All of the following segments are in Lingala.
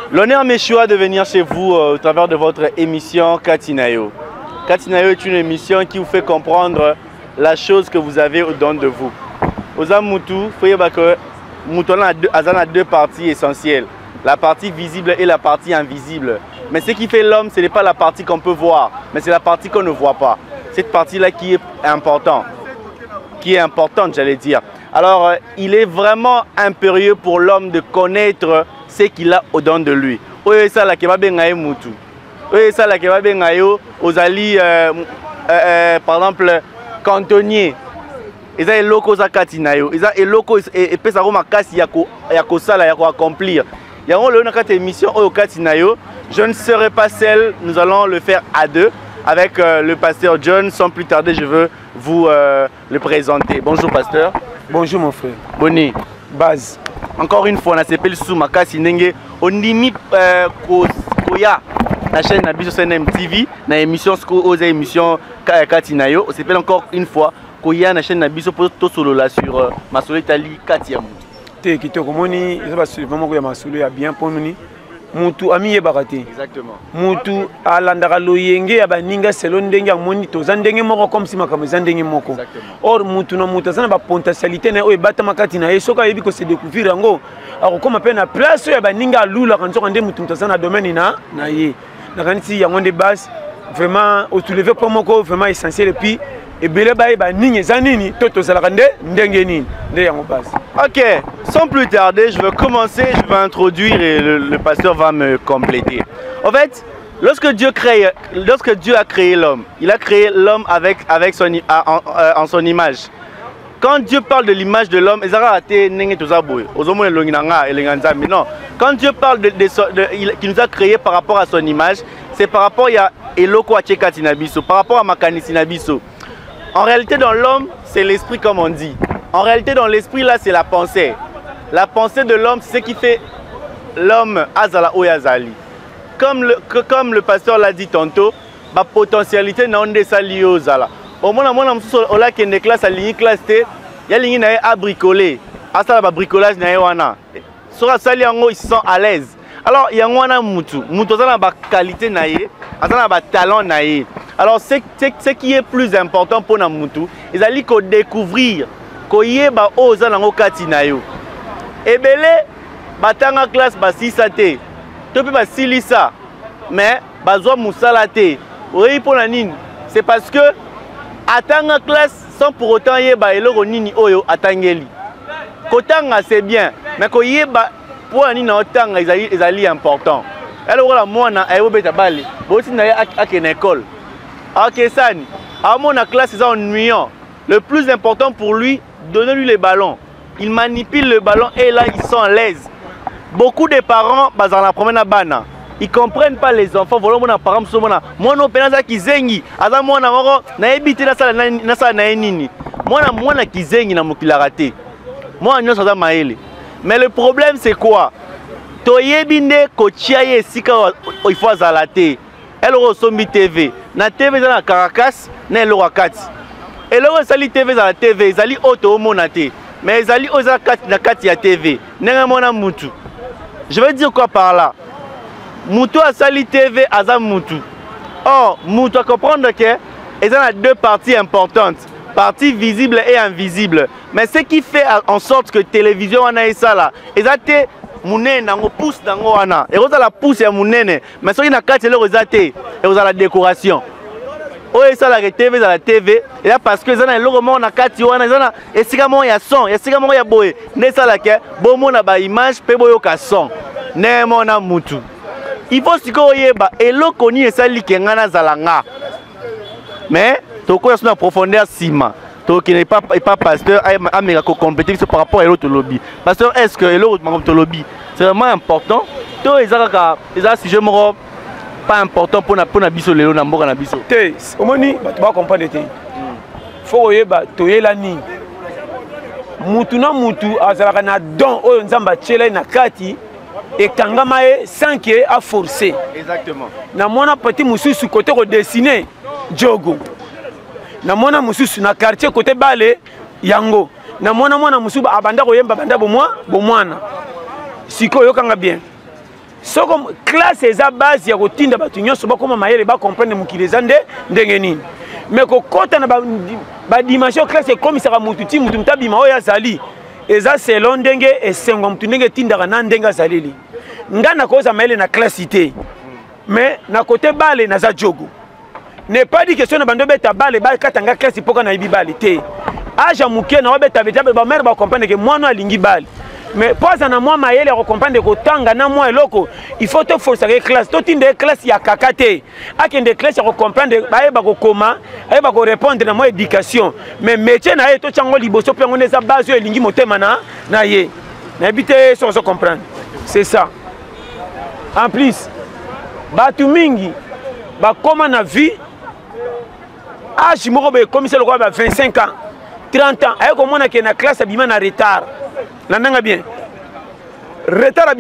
L'honneur m'est choix de venir chez vous au travers de votre émission Katinayo. Katinayo est une émission qui vous fait comprendre la chose que vous avez au-dedans de vous. Ozamutu, a deux parties essentielles, la partie visible et la partie invisible. Mais ce qui fait l'homme, ce n'est pas la partie qu'on peut voir, mais c'est la partie qu'on ne voit pas. Cette partie-là qui est importante, j'allais dire. Alors, il est vraiment impérieux pour l'homme de connaître ce qu'il a au-dedans de lui. Par exemple, cantonnier. Ils ont loko za katinayo, ils ont loko et pesa ko makasi ya ko sala ya ko accomplir. Yango le nakate émission au katinayo, je ne serai pas seul, nous allons le faire à deux avec le pasteur John. Sans plus tarder, je veux vous le présenter. Bonjour pasteur. Bonjour mon frère. Boni. Base. Encore une fois, on s'appelle sous makasi nenge onimi koya la chaîne Nabiso CNM TV, na émission émission katinayo, on s'appelle encore une fois Koya na chaîne Nabiso pour tout solo là sur Masolo Italie Katiamu. Te kitoko moni, ça va vraiment koya Masolo ya bien pour nous. Mutu ami ye bakati. Exactement. Mutu alandaka loyenge ya baninga selon ndenge moni to zandenge moko comme si makambo zandenge moko. Or mutu na mutu sana ba potentialité na o ebata makati na yesoka yebi ko se découvrir ngo akoma pe na place ya baninga lula kanzo kande mutu mtasana domaine na ye. Na kanisi ya ngonde base vraiment au soulever pour moko vraiment essentiel et puis et belé ba nini zanini toto salakande ndenge nini nde yango base. OK, sans plus tarder, je vais commencer, je vais introduire et le pasteur va me compléter. En fait, lorsque Dieu a créé l'homme, il a créé l'homme en son image. Quand Dieu parle de l'image de l'homme, non. Quand Dieu parle qu'il nous a créé par rapport à son image, c'est par rapport à Eloko Achekatinabiso, par rapport à Makanisinabiso. En réalité, dans l'homme, c'est l'esprit comme on dit. En réalité, dans l'esprit, là, c'est la pensée. La pensée de l'homme, c'est ce qui fait l'homme Azala Oyazali. Comme le pasteur l'a dit tantôt, la potentialité n'a pas liée aux Zala. Au moins, on a une classe à l'unique classe, il y a une à bricoler. À ça, le bricolage n'a pas. Sur la salle, ils sont à l'aise. Alors, il y a un moutou. Moutou, ça a une qualité, ça a un talent. Alors, ce qui est plus important pour nous moutou, ils allaient découvrir que ba oza nango katinayo. Ebele batanga classe ba sisate. Topi ba silisa. Mais bazwa musala te. Oui pour la nini. C'est parce que atanga classe sans pour autant yeba eloko nini oyo atangeli. Kotanga c'est bien, mais ko yeba pour la nini otanga ezali important. Alors la mwana ayo beta bali. Boti na akene école. OK sani. A mon classe c'est ennuyant. Le plus important pour lui, donnez-lui les ballons. Il manipule le ballon et là, ils sont à l'aise. Beaucoup de parents, dans la première bana, ils ne comprennent pas les enfants. Voilà mon parent, moi, non, penasa qui zengi. Aza moi, na ebité na sala na nini. Moi, na qui zengi na mokila raté. Moi, non, ça maele. Mais le problème, c'est quoi? Toyebinde kochiaye sika il faut azalate. Elle resombi TV. Na TV na Caracas, na el wakati. Et là, ils TV dans la TV, ils allaient auto monate, mais ils allaient aux Kati à TV. Nengamona Moutou. Je veux dire quoi par là? Moutou a sali TV à Moutou. Or, Moutou a comprendre que ils ont deux parties importantes, partie visible et invisible. Mais ce qui fait en sorte que la télévision en a ça là, ils ont été mounene, on pousse dans wana. Et on a la pousse à mounene, mais sur une carte, ils ont été et on a la décoration. Oui, ça la TV dans la TV et là parce que ça na logo mon na kati wana ça na esika mon ya son esika mon ya boye ne ça la ke bon mon na ba image pe boyo ka son ne mon na mutu il faut siko yeba eloko ni esali ke ngana zalanga mais to ko na profondeur sima to qui n'est pas pasteur ameka ko compléter par rapport à l'autre lobby pasteur est-ce que l'autre lobby c'est vraiment important to ezaka si je me pas important pour na biso lelo na mboka na biso te omoni ba comprendre te faut yeba to yela ni mutu na mutu azalaka na don oyo nzamba tshela na kati et kangama e sans que a forcer exactement na mona petit mususu côté ko dessiner jogo na mona mususu na quartier côté bale yango na mona mususu abanda ko yemba banda bomwana siko yo kanga bien soko classe eza base ya kotinda bato nyonso bakoma mayele bacomprendre mokili eza ndenge nini mais kokota na badimension classe ekomisaka mutu ti mutu mutabima oyo azali eza selon ndenge esengwa mutu ndenge etindaka na ndenge azaleli nga nakoza mayele na classe te mais na côté bale naza jogo n'est pas dit question na bando beta bale bakatanga classe poka na yibi bale te aja muke na obeta beta ba mère ba comprendre que mwana alingi bale mais poza na moi mayele ko comprendre ko tanga na moi eloko il faut te forcer que classe to tinde classe ya kakate akende classe ko comprendre ba yeba ko koma ayeba ko répondre na moi éducation mais métier na ye to chango liboso pe ngone za base elingi motema na ye na bité so comprendre c'est ça en plus batu mingi ba koma na vie âge moko be commissaire ko ba 25 ans 30 ans ay ko mona ke na classe abima na retard nanga bien retard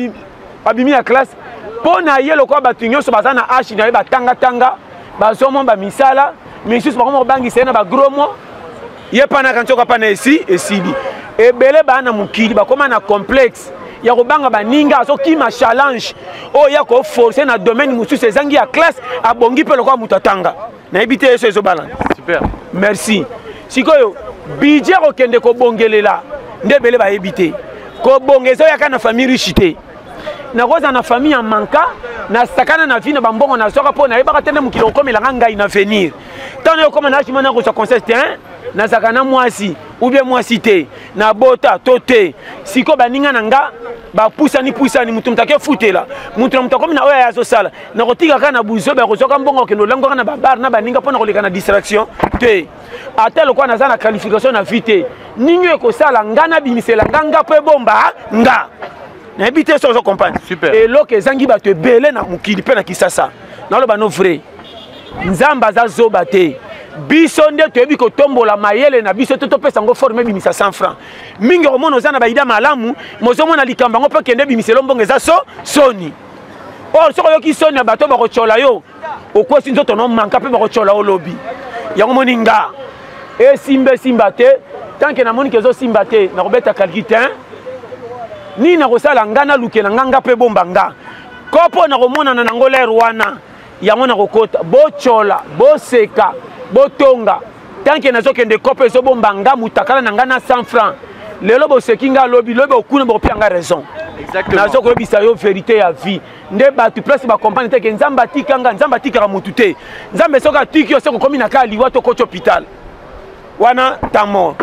abimi ya classe pona yelo ko batu nyonso bazana âge na ba tanga bazomo ba misala misus ba ko bangi sena ba gros mo yepana kanchoka pana esi esili ebele bana mukili ba koma na complexe ya kobanga baninga so kima challenge o ya ko forcer na domaine mususu ezangi ya classe abongi pe lokwa mutatanga na ebité eso ezo balance super merci sikoyo budget ko kende ko bongelela ndebele ba ebité ko bongezo ya kana famille richité na koza na famille en manka na sakana na vie na bambongo na soka po na ebaka tende mukilo komela ngai na venir tant yo comme na chimana ko so consiste hein na sakana mwasi ou bien mwasi te na bota tote siko baninga nanga ba pusani mutu mtake futela mutu mtako mina oya yazo sala na kotika kana buzo ba kozoka mbongo ke no lango kana babar na baninga pona koleka na distraction te atel kwa na za qualification na vite ninyo eko sala ngana bimisela nganga pe bomba nga na ebité so comprendre super et lo ke zangi ba te belé na mukili pe na kisasa na lo ba no vrai nzamba za zoba te biso nde toyebi kotombola mayele na biso to pesa ngo former bimisa 100 francs mingi omono za na baida malamu mozomona likamba ngo pe kende bimiselo mbongo eza soni or soko yoki soni bato ba kochola yo okwesi nzoto no manka pe ba kochola o lobi yango moninga e simba te tant que na moni kezo simba te na kobeta kalkitin ni na kosala ngana lukela nganga pe bomba nga kopo na komona na ngole rwana yango na kokota bochola boseka botonga tant que nazo kende kope so bomba nga mutakala na ngana 100 francs lelo boseki nga lobi okuna bopia nga raison exactement nazo ko bisa yo vérité ya vie nde batu place ba comprendre te ke nzamba tikanga nzamba tikara mutu te nzambe soka tiki yo seko komi na ka liwa to ko hôpital wana ta mort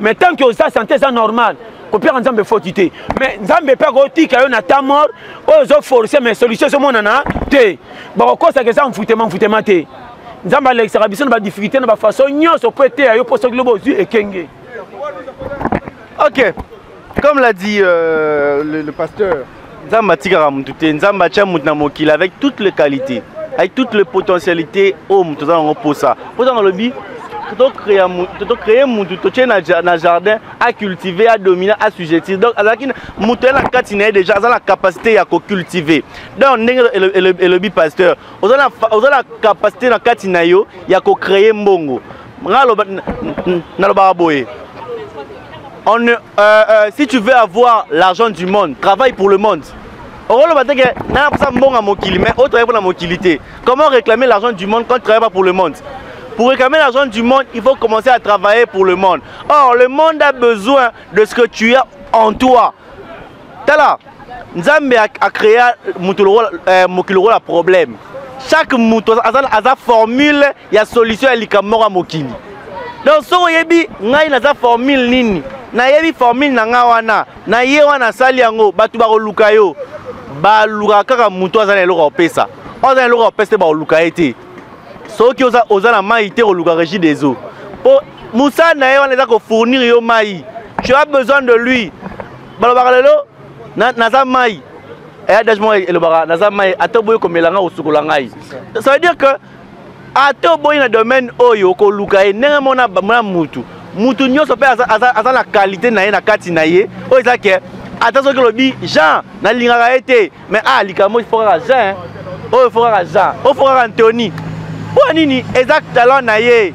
mais tant que ça santé ça normal kopia nzambe fotité mais nzambe pa ko tika yo na ta mort ozo forcer mais solution so monana te ba ko ça que ça mfutema te nzamba alexera biso na ba difficulté na ba façon nyonso peut être yo poso globo zu ekenge. OK, comme l'a dit le pasteur, nzamba tikara mutu te nzamba cha mutu na mokili avec toutes les qualités, avec toutes les potentialités au mutu za ngo posa dans le but to créer mutu to tient na jardin à cultiver, à dominer, à sujetir. Donc azaki mutu na kati na déjà za la capacité ya ko cultiver. Donc le bi pasteur oza la capacité na kati na yo ya ko créer mbongo. Na lo ba boye. Si tu veux avoir l'argent du monde, travaille pour le monde. Comment réclamer l'argent du monde quand tu ne travailles pas pour le monde? Pour réclamer l'argent du monde, il faut commencer à travailler pour le monde. Or, le monde a besoin de ce que tu as en toi. Tala, Nzambe a créé un problème. Chaque mouton a sa formule, il y a solution à l'ikamora mokili. Donc, si vous avez une formule, nini? Na yebi formule na nga wana na ye wana sali yango batu ba luka yo ba luka kaka mutu azana eloko pesa ozana eloko pesa ba luka ete soki ozana mai te luka régie des eaux po musa na ye wana za ko fournir yo mai tu as besoin de lui balobaka lelo na za mai et adagement elobaka na za mai atoboyo komelanga osukola ngai ça veut dire que atoboyo na domaine oyo ko luka e nenga mona mutu mutu nyonso pe aza la qualité na ye na kati na ye o eza ke ata soki lobi Jean na lingaka ete mais likambo il faut kaka Jean o il faut kaka Jean o faut kaka Anthony po nini exact talent na ye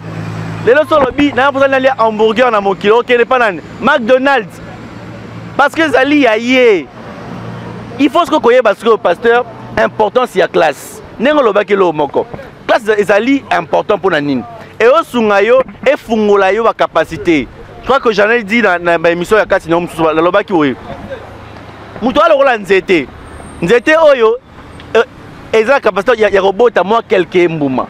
lelo so lobi na posa na lia hamburger na mokili okende pa nani McDonald's parce que ezali ya ye il faut ce que koyeba parce que pasteur importance ya classe ndenge lobaki lo moko classe ezali important pour nini et osunga yo efungola yo ba capacité. Je crois que j'en ai dit dans ma émission ya kati na mususu la lobaki oyo muto alokola nzete oyo eza capacité ya robota moi quelque mbuma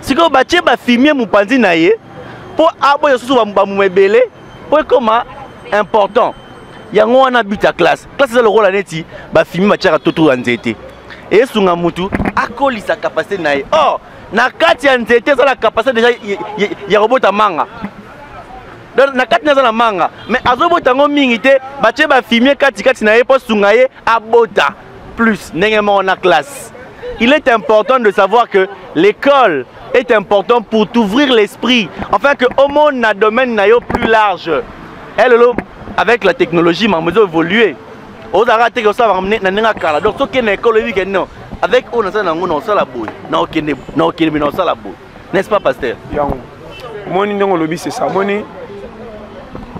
siko batie ba filmer mupanzi na ye po abo yo susu ba mumebele po koma important yango wana but ya classe eza lokola neti ba filmer batiaka toto nzete et sunga mutu akolisa capacité na ye oh na kati ya nzete eza la capacité déjà ya robota manga donc na kati na manga mais azobota ngo mingi te batie ba filmer kati na ye po sunga ye abota plus ndenge mo na classe. Il est important de savoir que l'école est important pour t'ouvrir l'esprit enfin que au monde na domaine na yo plus large. Elle avec la technologie m'a évolué. Aux arrêtés que ça va ramener na kala donc ce qui est école oui que non avec on a ça na la boue na la boue n'est-ce pas pasteur yango moni ndongo lobi c'est ça moni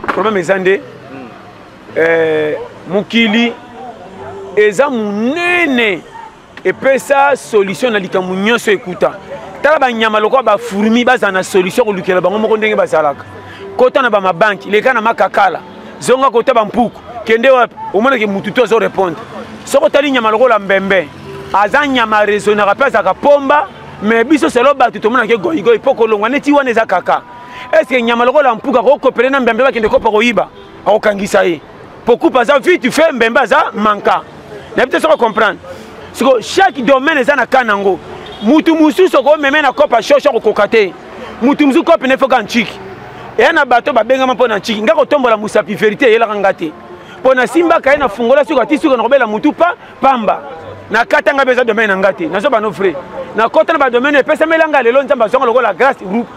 problème ezande mukili eza munene et puis ça solution na likambo nyonso ekuta tala ba nyama lokwa ba fourmi baza na solution ko lukela bango moko ndenge bazalaka kota na ba mabanki leka na makakala zonga kota ba mpuku kende wapi omona ke mutu to zo répondre soko tali nyama lokola mbembe aza nyama raisonnable pesa ka pomba mais biso selo batu to mona ke goigo poko longwa neti wana eza kaka est-ce que nyama lokola mpuka ko kopele na mbembe bakende ko poko yiba akokangisa ye beaucoup pas ça vite tu fais mbembe za manka na peut-être ça comprendre siko chaque domaine eza na kanango mutu mususu ko meme na kopa shosho ko kokate mutu mususu kopa ne foka nchiki et na bato ba benga mpo na nchiki ngako tombola musapi vérité yela ngate pona simba kaye na fungola suka tisuka na kobela mutu pamba na katanga beza domaine ngate nazo ba no frère na kota na ba domaine pesa melanga lelo nzamba zonga lokola grâce groupe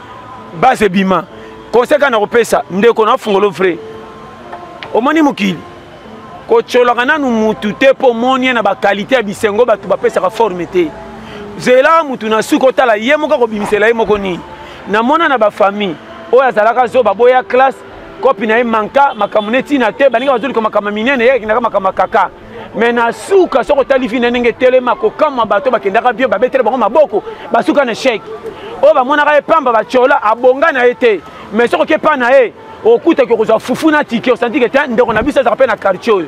base bima konseka na kopesa ndeko na fungolo frère omoni mukili ko cholaka nanu mutu te po moni na ba qualité ya bisengo batu ba pesa ka forme te zela mutu na suko tala ye moko ko bimisela ye moko ni na mona na ba famille oyo azalaka zo ba boya classe kopi na ye manka makamuneti na te baninga bazuli ko makama minene ye kinaka makama kaka mais na suka soko talifi na ndenge telema ko kama bato bakendaka bio babetele bango maboko basuka na chèque oyo bamona ka pamba ba chola abonga na ete mais soko ke pa na ye okuta ke kozwa fufu na tike osanti ke ta ndeko na biso azaka pe na quartier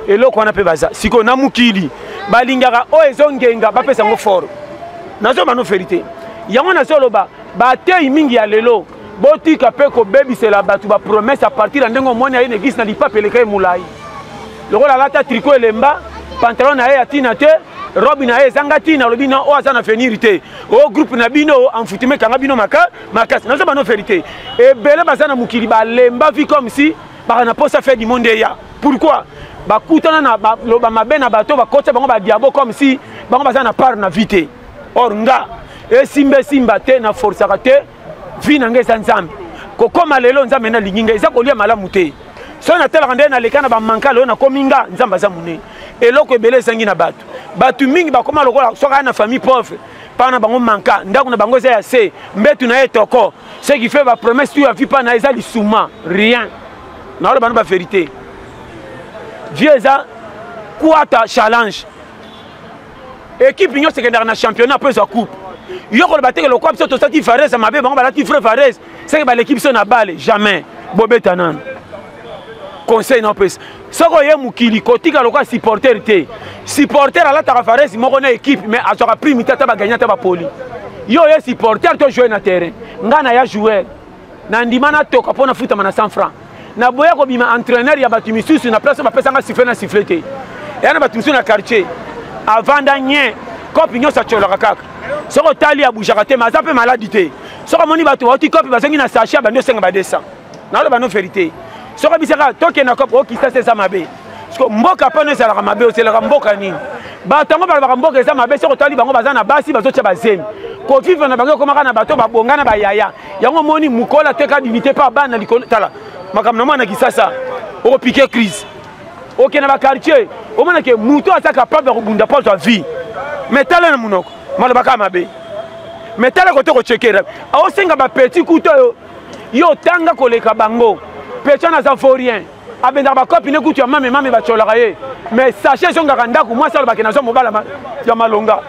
eloko wana pe baza siko na mukili balingaka oyo ezongenga bapesa ngo fort nazo bano vérité yango nazo loba batei mingi ya lelo botika pe ko bebisela batu ba promesse à partir de ndengo moni ya une église na lipa peleka mulai lokola lata tricot elemba pantalon na ye atina te robe na ye zanga tina lobi na o azana venir te o groupe na bino en foutime kanga bino makasi nazo bano vérité et bele bazana mukili ba lemba vi comme si ba na posa faire du monde ya pourquoi ba kutana na ba loba mabena bato ba kotsa bango ba diabo comme si bango bazana part na vite or nga e simba te na force te vi na ngesa nzambe ko koma lelo nzambe na linginga eza kolia malamu te so na tela kande na lekana ba manka lelo na kominga nzamba za mune eloko ebele sangi na batu mingi ba koma lokola soka na famille pauvre pana bango manka ndako na bango za ya se mbetu na etoko ce qui fait ba promesse tu a vu pas na eza lisuma rien na le bana ba vérité Dieu eza kuata challenge équipe union secondaire na championnat peut sa coupe yoko le bateke le quoi to sati Fares mabe bango balati frère Fares c'est que ba l'équipe so na balle jamais bobetanan conseil na pesa soko ye mukili kotika lokwa supporter te supporter ala ta Fares moko na équipe mais azoka prime tata ba gagner ta ba poli yo ye supporter to jouer na terrain ngana ya joueur na ndimana toka pona futa mana 100 francs na boya ko bima entraîneur ya batu misusu na place ba pesa nga siffler na siffleté ya na batu misusu na quartier avant d'agner copie nyo sa chola kaka soko tali ya bujaka te maza pe maladi te soko moni batu oti copie bazangi na sachet ba 200 ba 200 na le ba no vérité soko bisaka toke na copie o kisa se sa mabe soko mboka pa no sala ka mabe o sala mboka nini ba tango ba ba mboka esa mabe soko tali bango bazana basi bazocha bazemi ko vivre na bango komaka na bato ba bongana ba yaya yango moni mukola te ka dignité pa bana likolo tala makamna mwana kisasa o piquer crise OK na ba quartier o mona ke muto asa capable de bunda pour sa vie mais tala na munoko mala baka mabe mais tala ko to ko checker o senga ba petit couteau yo tanga koleka bango pecha na za rien abenda ba copine kutu ya mame ba cholaka ye mais sachez son garanda ku moi ça ba kenazo mobala ya malonga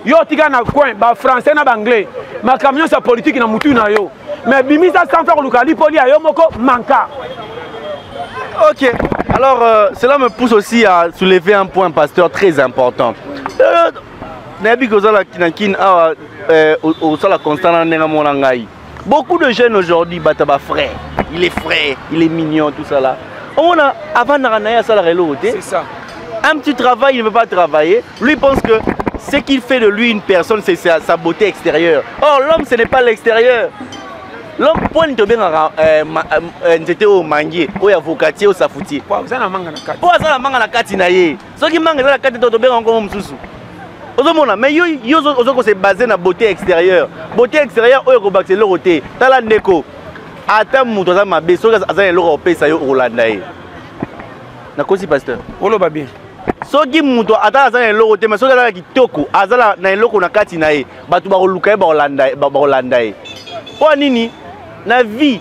yo tika na coin ba français na ba anglais ma camion sa politique na mutu na yo mais bimisa sans faire lukali poli ayo moko manka. Ok, alors cela me pousse aussi à soulever un point, pasteur, très important. Beaucoup de jeunes aujourd'hui, Bataba frère, il est mignon, tout ça là. On a avant c'est ça. Un petit travail, il ne veut pas travailler. Lui pense que ce qu'il fait de lui une personne, c'est sa beauté extérieure. Or, l'homme, ce n'est pas l'extérieur. L'homme, pour ne bien c'était au manguier, au avocatier, au safoutier. Pour ça, la manga na kati na ye. Ce qui manque la kati de bien encore mususu. Mais yo c'est basé na beauté extérieure. Beauté extérieure, au baxe le côté. Tala ndeko. Ata muto za mabe, so za lo pesa yo Rolanda ye. Na kosi pasteur. Olo ba bien. Soki muto ata za lo côté, mais soki za kitoko, azala na eloko na kati na ye. Batu ba luka ye ba Rolanda ye. Po nini? Na vie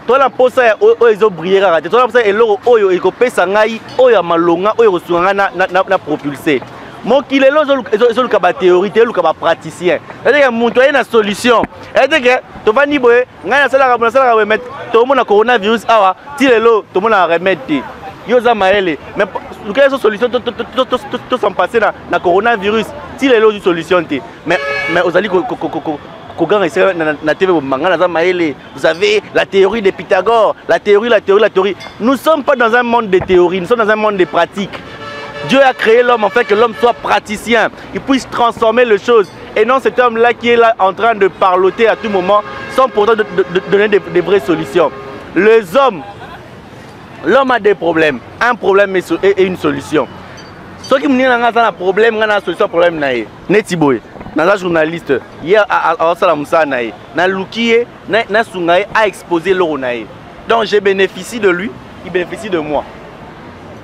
toi la posa ya oyo briller kaka te toi la posa eloko oyo ekopesa ngai oyo malonga oyo kosunga na propulser mokile lo ezoluka ba théorie te luka ba praticien c'est-à-dire mutu aye na solution c'est-à-dire to vandi boye ngai na sala remède to mona coronavirus awa ti lelo to mona remède te yo za maele mais luka so solution to s'en passer na coronavirus ti lelo une solution te mais ozali vous savez, la théorie de Pythagore, la théorie. Nous ne sommes pas dans un monde de théorie, nous sommes dans un monde de pratique. Dieu a créé l'homme en fait que l'homme soit praticien, il puisse transformer les choses. Et non cet homme-là qui est là en train de parloter à tout moment, sans pourtant donner des vraies solutions. Les hommes, l'homme a des problèmes, un problème et une solution. Ceux qui me disent qu'il y a un problème, il y a une solution, problème. Netiboy. Dans un journaliste, hier à Salamoussa, na Lukié, na Sungaye a exposé l'Oronaï. Donc je bénéficie de lui, il bénéficie de moi.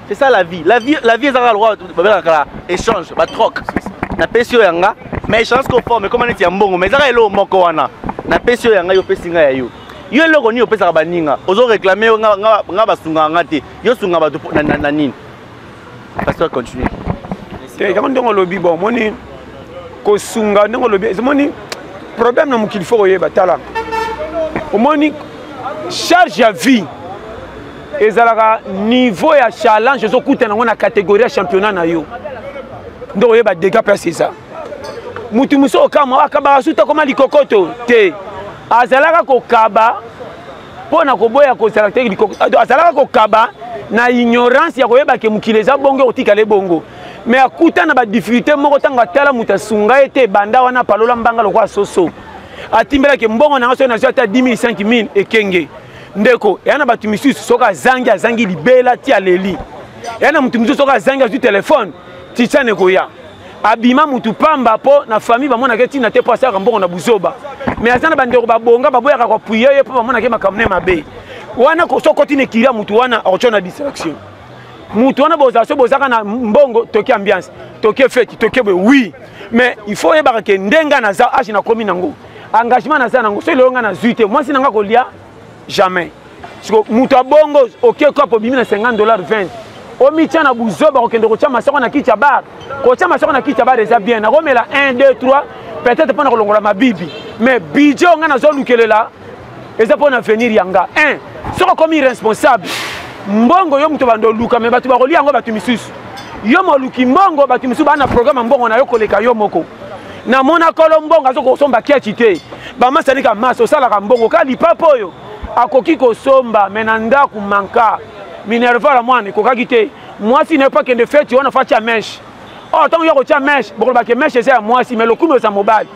C'est ça la vie. La vie est à droit, échange, troc. Na pesio yanga, mais échange conforme, comment est-ce mbongo, mais ça est là moko wana. Na pesio yanga yo pesinga ya yo. Yo loko ni yo pesa baninga, ozo réclamer nga basunga ngate. Yo sunga ba na nini. Pasteur continue. C'est quand on lobby bon, moni ko sunga ndngo lobby, c'est moni problème na mukili fo yeba tala. O moni charge ya vie. Ezalaka niveau ya challenge zo kutana na catégorie championnat na yo. Ndo yeba dégâts per c'est ça. Mutu muso kama akaba suta koma likokoto te. Azalaka ko kaba pona ko boya ko salacte likokoto. Azalaka ko kaba na ignorance ya koyeba ke mukileza bongo otikale bongo. Mais akuta na ba difficulté moko tanga tala muta sunga ete banda wana palola mbanga lokwa soso. Atimbela ke mbongo na ngaso na ata 10 000 5 000 ekenge. Ndeko yana batu misusu soka zangi libela ti aleli. Yana mutu misusu soka zangi azu téléphone ti tsane koya. Abima mutu pamba po na famille ba mona ke ti na te pasa ka mbongo na buzoba. Mais azana bandeko ba bonga ba boya ka puye ye po ba mona ke makamne mabe. Wana ko soko ti ne kira mutu wana ochona distraction. Mutu wana bozaka na mbongo toki ambiance, toki fête, toki oui. Mais il faut yeba ke ndenga na za achi na komi nango. Engagement na za nango so le nga na zuite. Moi si nanga ko lia jamais. Parce que mutu bongo OK ko po bimi na $50 20. O mi tia na buzoba ko kende ko tia masako na kicha bar. Ko tia masako na kicha bar déjà bien. Na ko mela 1 2 3 peut-être pas na ko longola mabibi. Mais bidjo nga na zo lukelela. Eza pour na venir yanga. 1. Soko comme irresponsable. Mbongo yo mutu bando luka me batu bakoli yango batu misusu. Yo mo luki mbongo batu misusu bana programme mbongo na yo koleka yo moko. Na mona kolo mbongo azoko somba kiachi te. Ba masani ka maso sala ka mbongo ka lipapo yo. Akoki ko somba menanda ku manka. Minerva la mwana ko kakite. Moi si n'est pas que de fait on a fait mèche. Oh tant yo ko tia mèche, boko ba ke mèche c'est moi si mais le kumo sa mobile.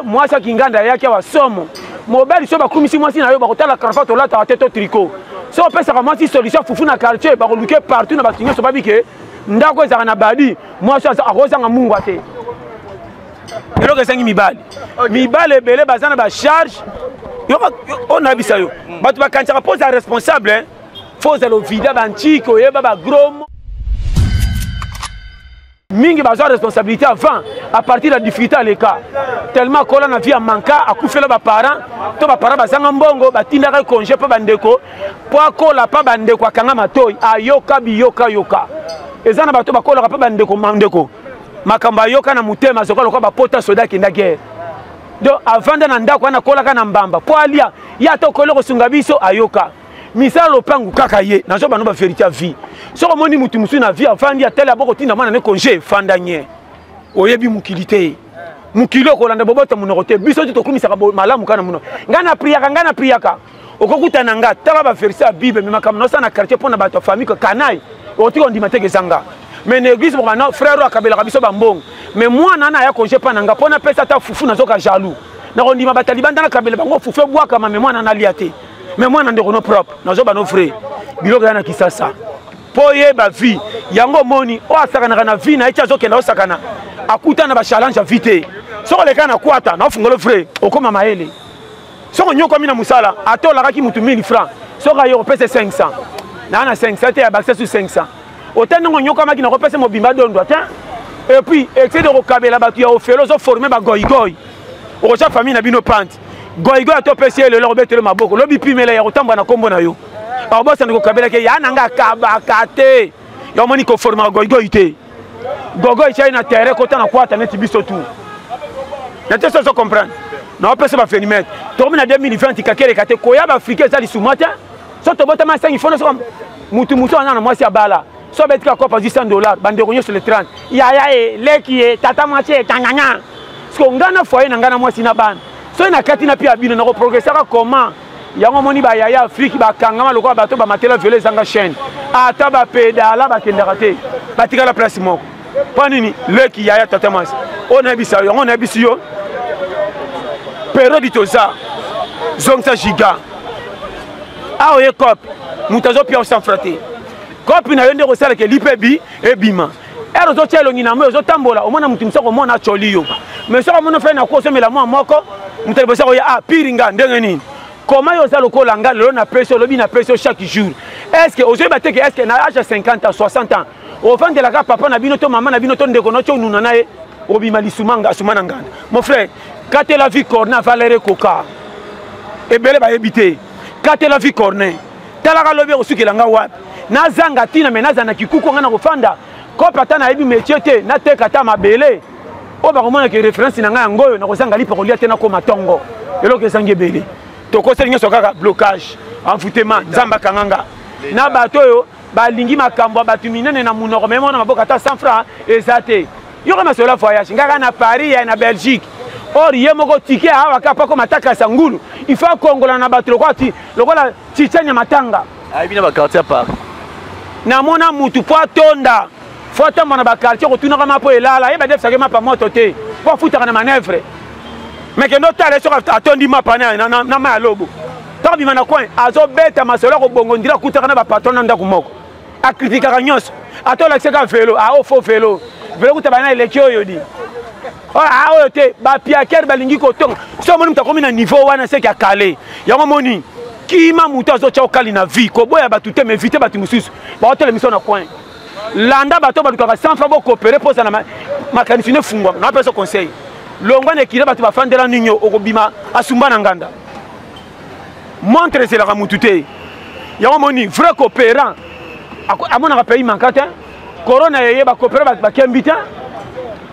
Moi ça kinganda yake wa somo. Mobile so ba kumisi moi si na yo ba kotala cravate la ta tête au tricot. Si on peut savoir si solution foufou na quartier ba koluke partout na batinga so ba bike ndako ezaka na badi moi so akoza nga mungu ate elo ke sangi mibali mibali belé bazana ba charge yo on a bisa yo batu ba kancha pose responsable faut za lo vida ba ntiko yeba ba gros mingi bazo responsabilité avant à partir de la difficulté à l'écart tellement kola na vie manka akufela ba parents to ba parents bazanga mbongo batindaka congé pa bandeko po akola pa bandeko akanga matoi ayoka biyoka yoka ezana bato bakola pa bandeko mandeko makamba yoka na mutema zokola ko ba pota soda kinda guerre donc avant de ndako na kola kana mbamba po alia ya to kola ko sunga biso ayoka misala lopangu kaka ye nazo bano ba vérité vie soko moni mutu musu na vie avant ya tele aboko tinda mwana ne congé fandanye oyebi mukilité mukilo ko landa bobota munorote biso to kumisa ka malamu kana muno ngana priaka okokuta nanga tala ba vérité bible mais makamno sana quartier pona ba to famille ko kanai otiko ndima teke zanga mais l'église mo na frère akabela ka biso bambong mais moi nana ya congé pa nanga pona pesa ta fufu nazoka jaloux na ko ndima bataliban na kabela bango fufu bwa kama mais moi nana liaté mais moi nande kono propre nazo ba no frère biloko yana kisasa poye ba vie yango moni o asakana na vie na echa zokenda osakana akuta na ba challenge vite soko le kana kwata na fungolo frère okoma maele soko nyoko mina musala atola ki mutu 1000 francs soko yo pese 500 na 500 te ya accès sur 500 otenda nyoko maki na ko pese mobimba dondo ata et puis excès de rekabela batu ya ofelo zo former ba goigoy o cha famille na bino pante goigoy to pese le lo betele maboko lobi pimela ya kotamba na kombo na yo abosa ndiko kabela ke ya nanga kabakate yo moni ko former goigoy te gogoy cha ina terre kota na kwata neti biso tu na te so comprendre na pese ba fenimètre to mina 2020 kakere kate koya ba africain za lisumata so to bota ma 5 fono so mutu ana na mwasi abala so betika ko pa $100 bande konyo sur le 30 ya leki tata mwasi tanganya sko ngana foyer na ngana mwasi na bana so ina kati na pia bino na ko progresser comment yango moni ba yaya Afrique ba kangama lokwa bato ba matela violé zanga chaîne ata ba pedala ba kendaka te batika la place moko panini leki yaya tata mwasi ona bisa yango na bisio période toza zongsa giga aoye cop mutazo pia sans fraté cop na yende ko sala ke lipebi e bima ero zo chelo ngina mo zo tambola omona mutu msako mona choliyo mais soko mona fe na ko semela mo moko mutu bosako ya piringa ndenge nini comment yo za lokola nga lelo na pression lobi na pression chaque jour est-ce que ozo bateke est-ce que na âge 50 ans 60 ans au fond de la ka papa na bino to maman na bino to ndeko no cho nuna nae obima lisumanga sumana ngana mon frère quand la vie corne valere coca et bele ba ebité quand la vie corne talaka lobi osukela nga wapi na zanga tina menaza na kikuko ngana kofanda ko pata na ebi métier te na teka ta mabele o ba komona ke référence na nga ngoyo na kozanga lipa kolia te na ko matongo eloko esangi bele to ko selinga sokaka blocage envoûtement nzamba kanganga na bato yo balingi makambo batu minene na munoko memo na maboka ta 100 francs ezate yo kama sola voyage ngaka na Paris ya na Belgique or yemoko ticket awa kapa ko mataka sangulu il faut kongola na bato lokola tichanya matanga ayi na ba quartier par na mona mutu po tonda fota mona ba quartier ko tunaka mapo elala yeba def sake mapa moto te po futa na manœuvre mais que notre allait sur atondi mapa na ma lobo to bi mana coin azo beta masola ko bongo ndira kutaka na ba patron nda kumoko a critiquer nyos atola seka vélo a o faux vélo kuta bana elekio yodi oyo te bapiaker balingi kotonga so moni mutakomi na niveau wana seki akale yango moni kima mutu azotia okali na vie koboya batu te mais vite batu mosusu baotela miso na coin landa bato balukaka 100 francs bokopere mposa na makanisi ne fungwama na apesa conseil longwa na ekile bato bafandela ninyo okobima asumba na nganda montre eselaka mutu te yango moni vrai coopérant amonaka pays manka te corona yeye bakopere bakembi te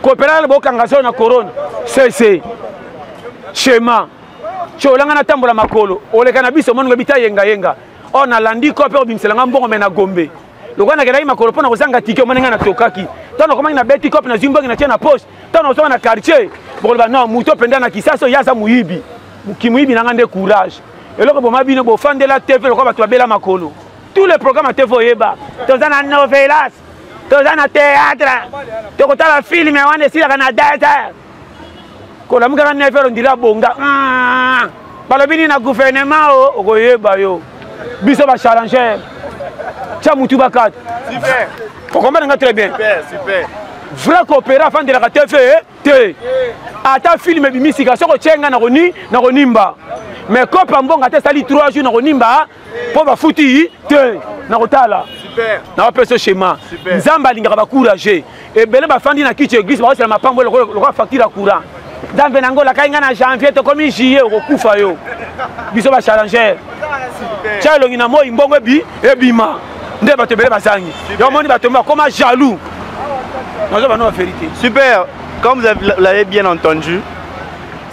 coopérant bokanga so na corona cc schéma cholanga na tambola makolo oleka na biso moningo bita yenga o na landi ko pe obimselanga mbongo me na gombe lokwana kelai makolo pona kozanga tike moninga na tokaki tano komangi na beti cop na zimbongi na tia na poche tano so na quartier boloba non muto penda na kisaso yaza muyibi mukimuyibi nanga nde courage eloko boma bino bo fandela TV lokwa batu babela makolo tous les programmes à TV oyeba tozana novelas tozana théâtre tokotala film ya wane sila kana data kola mukaka nefero ndila bonga balobini na gouvernement o okoyeba yo biso ba challenger cha mutu bakat super on comprend très bien super vrai coopéra fan de la TV te ata film bimisika soko chenga na konimba mais kopa mbonga te sali 3 jours na konimba po ba futi te na kotala na pas ce schéma nzamba lingaka ba courager et belé ba fandi na kiti église ba c'est ma pambo le facture à courant nzambe nango la kainga na janvier to comme juillet ko kufa yo biso ba challenger chalo ngina mo imbongo bi e bima nde ba te belé ba sangi yo moni ba tomba comme jaloux non ba non vérité. Super, comme vous l'avez bien entendu,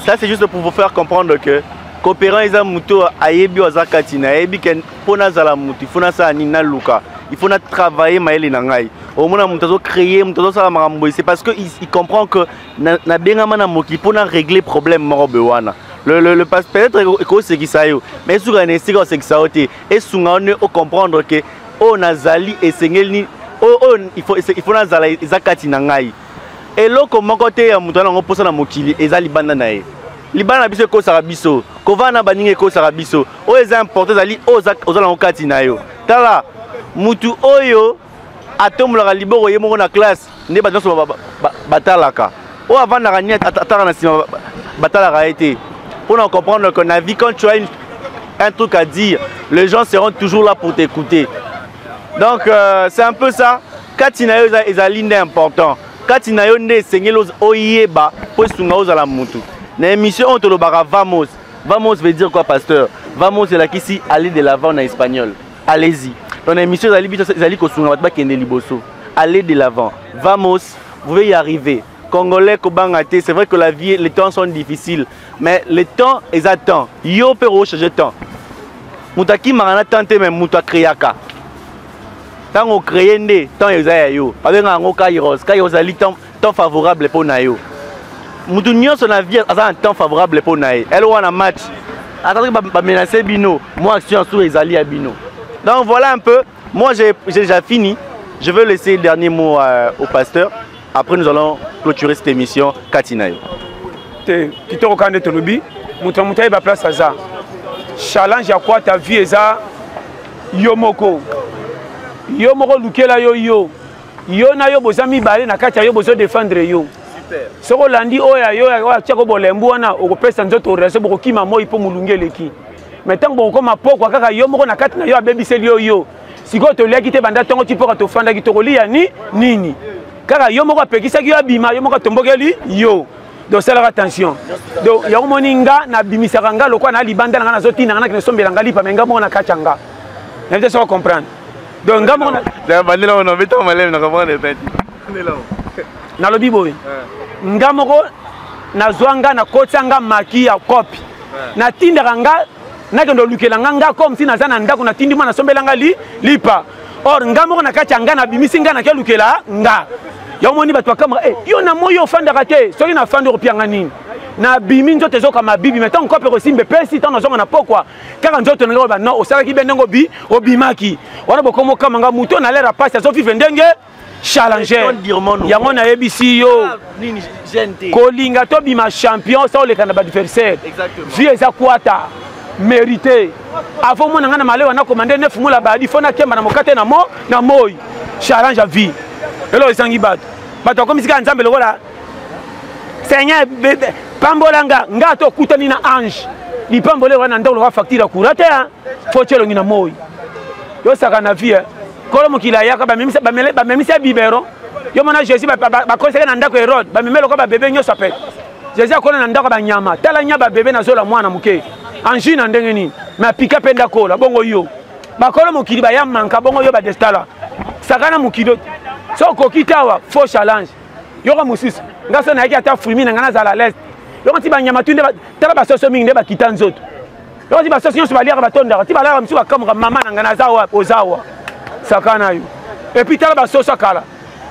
ça c'est juste pour vous faire comprendre que coopérant les amuto ayebi ozakatina ayebi ken pona zala mutu fona sa nina luka il faut travailler maeli nangai au moins mutazo créer mutazo sala marambo c'est parce que il comprend que na bengama na moki pona régler problème morobe wana le peut-être que c'est qui ça yo mais sur un instant c'est qui ça oté et sunga on au comprendre que o nazali et sengeli il faut na zala ezakatina ngai et loko mokote ya mutana ngo posa na mokili ezali banda na ye libana na biso ko sarabiso ko vana baninge ko sarabiso o eza important zali ozala okati na yo tala mutu oyo atomulaka liboko ye moko na classe nde batonso batalaka o avanda ka nyata ataka na sima batalaka été pour nous comprendre que na vie quand tu as un truc à dire les gens seront toujours là pour t'écouter donc c'est un peu ça katina yo ezali nde important katina yo nde sengelo oyeba po sunga ozala mutu. Dans l'émission, on te le barra Vamos. Vamos veut dire quoi, pasteur? Vamos, c'est là qu'ici, aller de l'avant en espagnol. Allez-y. Dans l'émission, allez de l'avant. Vamos, vous pouvez y arriver. Congolais, Kobangate, c'est vrai que la vie, les temps sont difficiles. Mais les temps, ils attendent. Yo peut rechanger temps. Moutaki marana tante même mouta créaka. Tant on crée né, tant ils aient yo. Avec un gros kairos, kairos ali temps favorable pour nayo. Moutunion son avis a un temps favorable pour naïe. Elle a un match. Attendez que menacer Bino. Moi action sur les alliés à Bino. Donc voilà un peu. Moi j'ai déjà fini. Je veux laisser le dernier mot au pasteur. Après nous allons clôturer cette émission Katinayo. Tu te reconnais ton lobby. Moutamoutaï va place à ça. Challenge à quoi ta vie est ça. Yomoko. Yomoko lukela yo yo. Yo na yo bozami balé na katia yo bozo défendre yo. Soko landi oya yo ya tiako bolembu wana okopesa nzoto reso bokokima moi po mulungeleki mais tant boko mapoko kaka yo moko na kati na yo abebiseli yo siko to leki te banda tongo tipo ka to fanda ki to kolia nini kaka yo moko apekisa ki yo abima yo moko tombokeli yo donc ça la attention donc ya moninga na bimisaka nga lokwa na libanda nga na zotina nga na kisombela nga lipa menga moko na kachanga na vite ça comprendre donc nga moko na bandela on veut to malem na comprendre petit na lobi boy nga moko na zwanga na kotanga maki ya kopi na tindaka nga na kendo lukela nga comme si naza na ndako na tindi mwana sombela nga lipa or nga moko na kati nga na bimisi nga na ke lukela nga ya moni bato kamera yo na moyo fandaka te soki na fandi ko pianga nini na bimi nzoto ezoka mabibi mais tant kope ko simbe pesi tant nazonga na pokwa kaka nzoto nga ba non osala ki bendengo bi obimaki wana bokomo kama nga muto na lera passe azofi vendenge challenger yango na yebisi yo kolinga to bima champion ça oleka na ba adversaire vie eza kwata mérité avant mona ngana malewa na commander 9 mois la badi fona kemba na mokate na moi challenge à vie elo esangi bato comme si ka nzambe lokola Seigneur pambolanga nga to kutani na ange li pambole wana ndolo wa facture kurate faut chelo ngina moi yo saka na vie kolo mokila yaka bamemisa bibero yo mona Jésus ba conseiller na ndako Hérode bamemelo ko ba bébé nyoso apet Jésus akona na ndako ba nyama tala nyaba bébé na zola mwana muke anji na ndenge ni mais pika penda kola bongo yo ba kolo mokili ba yamanka bongo yo ba destala sakana mokilo so kokitawa faux challenge yo ko musisi ngaso na yaki ata frimi na ngana zala l'est yo ko ti ba nyama tunde tala ba soso mingi nde ba kitanzoto yo ti ba soso nyoso ba liaka ba tonda ti ba la msu ba kamera mama na ngana zawa ozawa sakana yo et puis tala ba soso kala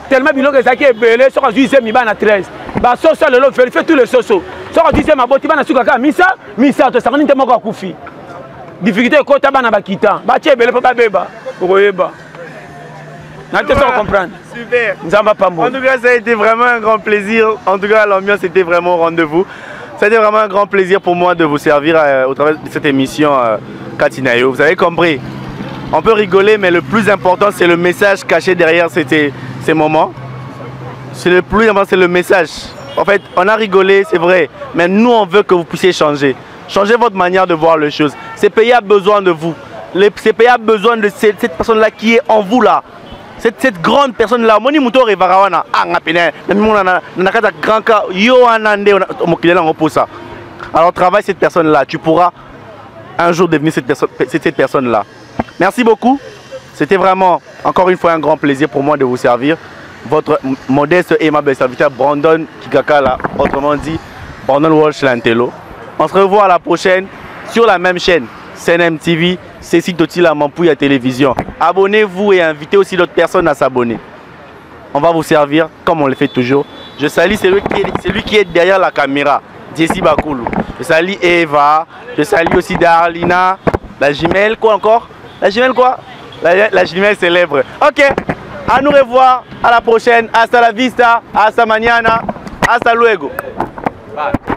tellement biloko ezaki ebele soka juise mi bana 13 ba soso lelo vérifier tous les soso soka juise maboti bana suka ka misa to sakani te moko akufi difficulté ko ta bana bakita ba tie ebele po ba beba okoyeba na te ça comprendre super nzamba pambo en tout cas ça a été vraiment un grand plaisir en tout cas l'ambiance était vraiment au rendez-vous c'était vraiment un grand plaisir pour moi de vous servir au travers de cette émission Katinayo vous avez compris. On peut rigoler, mais le plus important, c'est le message caché derrière ces moments. C'est le plus important, c'est le message. En fait, on a rigolé, c'est vrai, mais nous, on veut que vous puissiez changer. Changer votre manière de voir les choses. Ce pays a besoin de vous. le CPA a besoin de cette personne-là qui est en vous là. Cette grande personne-là. Moni Mouto Revarawana. Alors travaille cette personne-là. Tu pourras un jour devenir cette personne-là. Merci beaucoup. C'était vraiment, encore une fois, un grand plaisir pour moi de vous servir. Votre modeste et aimable serviteur Brandon Kikakala, autrement dit Brandon Walsh Lantello. On se revoit à la prochaine sur la même chaîne, CNM TV, Cécile Totila Mampouya Télévision. Abonnez-vous et invitez aussi d'autres personnes à s'abonner. On va vous servir comme on le fait toujours. Je salue celui qui est derrière la caméra, Jessie Bakoulou. Je salue Eva, je salue aussi Darlina, la jumelle, quoi encore? La jumelle quoi? La jumelle célèbre. Ok, à nous revoir, à la prochaine. Hasta la vista, hasta mañana, hasta luego. Bye.